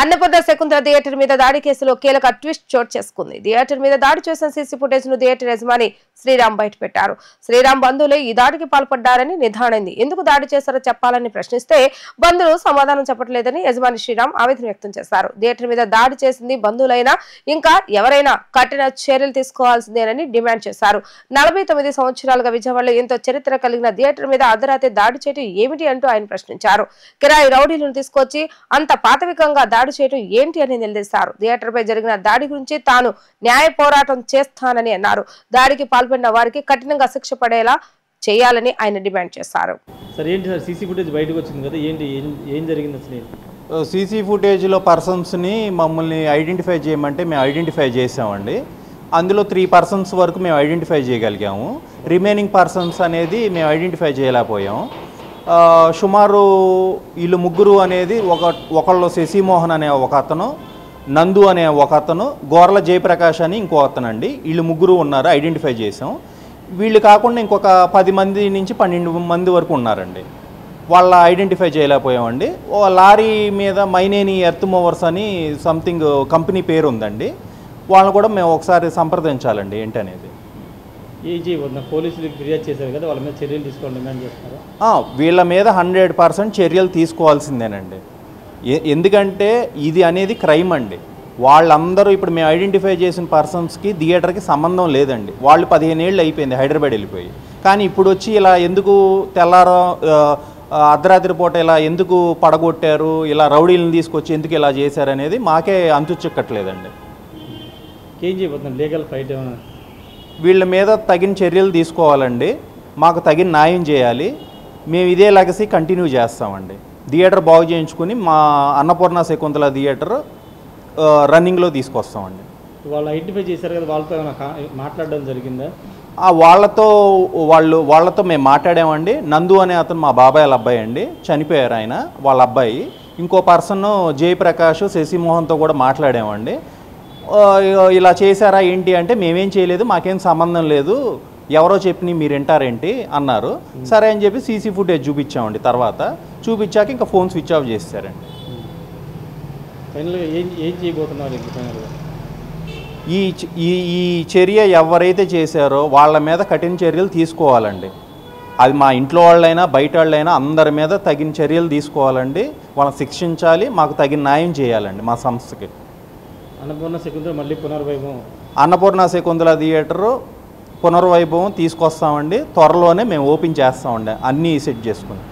Annapurna Shakuntala theatre మీద దాడి కేసులో కీలక ట్విస్ట్ చోటు చేసుకుంది. థియేటర్ మీద దాడి చేసిన సీసీ ఫుటేజ్ ను థియేటర్ యజమాని శ్రీరామ్ బయటపెట్టారు. శ్రీరామ్ బంధువులే ఈ దాడికి పాల్పడ్డారని నిర్ధారణైంది. ఎందుకు దాడి చేశారో చెప్పాలని ప్రశ్నిస్తే బంధువులు సమాధానం చెప్పట్లేదని యజమాని శ్రీరామ్ ఆవేదన వ్యక్తం చేశారు. థియేటర్ మీద దాడి చేసింది బంధువులైనా ఇంకా ఎవరైనా కఠిన చర్యలు తీసుకోవాల్సిందేనని డిమాండ్ చేశారు. 49 సంవత్సరాలుగా విజయవాడలో ఎంతో చరిత్ర కలిగిన థియేటర్ మీద అర్ధరాత్రి దాడి చేయడం ఏమిటి అంటూ ఆయన ప్రశ్నించారు. కిరాయి రౌడీలను తీసుకొచ్చి అంత పాతవికంగా దాడి చేయడం ఏంటి అని నిలదీశారు. థియేటర్ పై జరిగిన దాడి గురించి తాను న్యాయ పోరాటం చేస్తానని అన్నారు. దాడికి పాల్పడిన వారికి కఠినంగా శిక్ష పడేలా చేయాలని ఆయన డిమాండ్ చేశారు. సీసీ ఫుటేజ్లో పర్సన్స్ని మమ్మల్ని ఐడెంటిఫై చేయమంటే మేము ఐడెంటిఫై చేసామండి. అందులో 3 పర్సన్స్ వరకు మేము ఐడెంటిఫై చేయగలిగాము. రిమైనింగ్ పర్సన్స్ అనేది మేము ఐడెంటిఫై చేయలేకపోయాము. సుమారు వీళ్ళు ముగ్గురు అనేది ఒకళ్ళు శశిమోహన్ అనే ఒక అతను, నందు అనే ఒక అతను, గోర్ల జయప్రకాష్ అని ఇంకో అతను అండి. వీళ్ళు ముగ్గురు ఉన్నారు, ఐడెంటిఫై చేసాం. వీళ్ళు కాకుండా ఇంకొక 10 మంది నుంచి 12 మంది వరకు ఉన్నారండి. వాళ్ళ ఐడెంటిఫై చేయలేకపోయామండి. ఓ లారీ మీద మైనేని ఎర్త్ మూవర్స్ అని సంథింగ్ కంపెనీ పేరు ఉందండి. వాళ్ళని కూడా మేము ఒకసారి సంప్రదించాలండి ఏంటనేది. పోలీసులకు ఫిర్యాదు చేశారు కదా, వాళ్ళ మీద చర్యలు తీసుకోవాలని డిమాండ్ చేస్తున్నారు. వీళ్ళ మీద 100% చర్యలు తీసుకోవాల్సిందేనండి. ఎందుకంటే ఇది అనేది క్రైమ్ అండి. వాళ్ళందరూ ఇప్పుడు మేము ఐడెంటిఫై చేసిన పర్సన్స్కి థియేటర్కి సంబంధం లేదండి. వాళ్ళు 15 ఏళ్ళు అయిపోయింది హైదరాబాద్ వెళ్ళిపోయి. కానీ ఇప్పుడు వచ్చి ఇలా ఎందుకు అర్ధరాత్రి పూట ఇలా ఎందుకు పడగొట్టారు, ఇలా రౌడీలను తీసుకొచ్చి ఎందుకు ఇలా చేశారనేది మాకే అంతు చిక్కట్లేదండి. ఏం చేయబోతున్నారు? లీగల్ ఫైట్ ఏమైనా? వీళ్ళ మీద తగిన చర్యలు తీసుకోవాలండి. మాకు తగిన న్యాయం చేయాలి. మేము ఇదే లెగసీ కంటిన్యూ చేస్తామండి. థియేటర్ బాగు చేయించుకుని మా అన్నపూర్ణ శకుంతల థియేటర్ రన్నింగ్లో తీసుకొస్తామండి. వాళ్ళు ఐడెంటిఫై చేశారు కదా, వాళ్ళతో ఏమైనా మాట్లాడడం జరిగిందా? వాళ్ళతో మేము మాట్లాడామండి. నందు అనే అతను మా బాబాయ్ వాళ్ళ అబ్బాయి అండి, చనిపోయారు ఆయన, వాళ్ళ అబ్బాయి. ఇంకో పర్సన్ జయప్రకాష్ శశిమోహన్తో కూడా మాట్లాడామండి. ఇలా చేశారా ఏంటి అంటే మేమేం చేయలేదు, మాకేం సంబంధం లేదు, ఎవరో చెప్పి మీరు వింటారేంటి అన్నారు. సరే అని చెప్పి సీసీ ఫుటేజ్ చూపించామండి. తర్వాత చూపించాక ఇంకా ఫోన్ స్విచ్ ఆఫ్ చేశారండి. ఏం చేయబోతున్నారు? ఈ చర్య ఎవరైతే చేశారో వాళ్ళ మీద కఠిన చర్యలు తీసుకోవాలండి. అది మా ఇంట్లో వాళ్ళైనా బయట వాళ్ళైనా అందరి మీద తగిన చర్యలు తీసుకోవాలండి. వాళ్ళని శిక్షించాలి, మాకు తగిన న్యాయం చేయాలండి మా సంస్థకి. అన్నపూర్ణ శకుంతల మళ్ళీ పునర్వైభవం, అన్నపూర్ణ శకుంతల థియేటర్ పునర్వైభవం తీసుకొస్తామండి. త్వరలోనే మేము ఓపెన్ చేస్తామండి, అన్నీ సెట్ చేసుకుని.